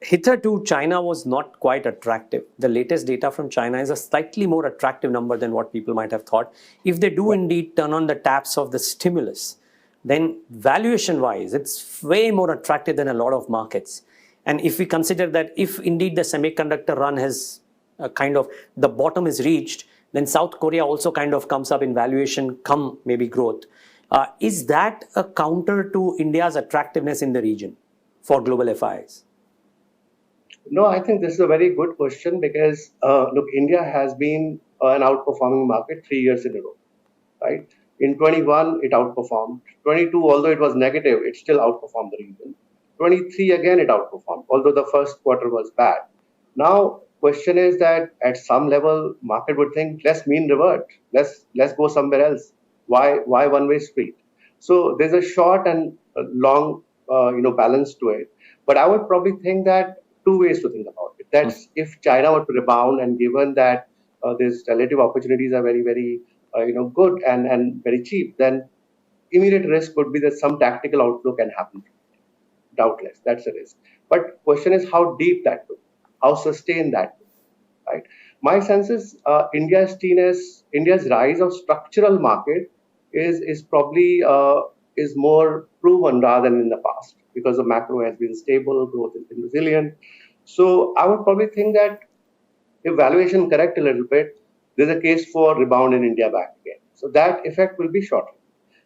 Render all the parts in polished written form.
hitherto, China was not quite attractive. The latest data from China is a slightly more attractive number than what people might have thought. If they do indeed turn on the taps of the stimulus, then valuation-wise, it's way more attractive than a lot of markets. And if we consider that if indeed the semiconductor run has kind of, the bottom is reached, then South Korea also kind of comes up in valuation, come maybe growth. Is that a counter to India's attractiveness in the region for global FIIs? No, I think this is a very good question because, look, India has been an outperforming market 3 years in a row, right? In 21, it outperformed. 22, although it was negative, it still outperformed the region. 23, again, it outperformed, although the first quarter was bad. Now, question is that at some level, market would think, let's mean revert. Let's go somewhere else. Why one-way street? So there's a short and long, balance to it. But I would probably think that two ways to think about it. That's if China were to rebound, and given that these relative opportunities are very, very, good and very cheap, then immediate risk would be that some tactical outflow can happen. Doubtless, that's a risk. But question is how deep that will, how sustained that will, right? My sense is India's rise of structural market is probably is more proven rather than in the past because the macro has been stable, growth has been resilient. So I would probably think that if valuation correct a little bit, there's a case for rebound in India back again. So that effect will be short.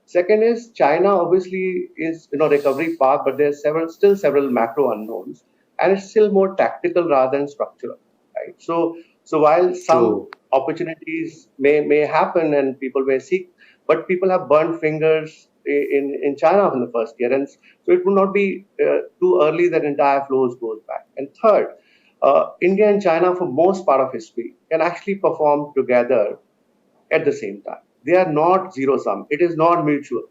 Second is China obviously is recovery path, but there's still several macro unknowns, and it's still more tactical rather than structural, right? So while some opportunities may happen and people may seek, but people have burned fingers in China in the first year, and so it would not be too early that entire flows goes back. And third, India and China for most part of history can actually perform together at the same time. They are not zero sum. It is not mutual.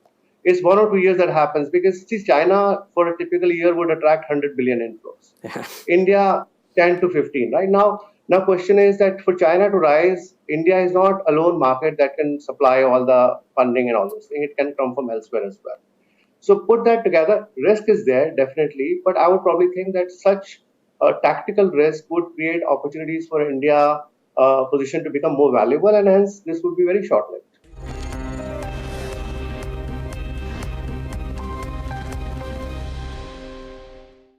It's 1 or 2 years that happens because see, China for a typical year would attract 100 billion inflows. India 10 to 15. Right now question is that for China to rise, India is not a lone market that can supply all the funding and all those things. It can come from elsewhere as well. So put that together, risk is there definitely, but I would probably think that such a tactical risk would create opportunities for India position to become more valuable, and hence this would be very short-lived.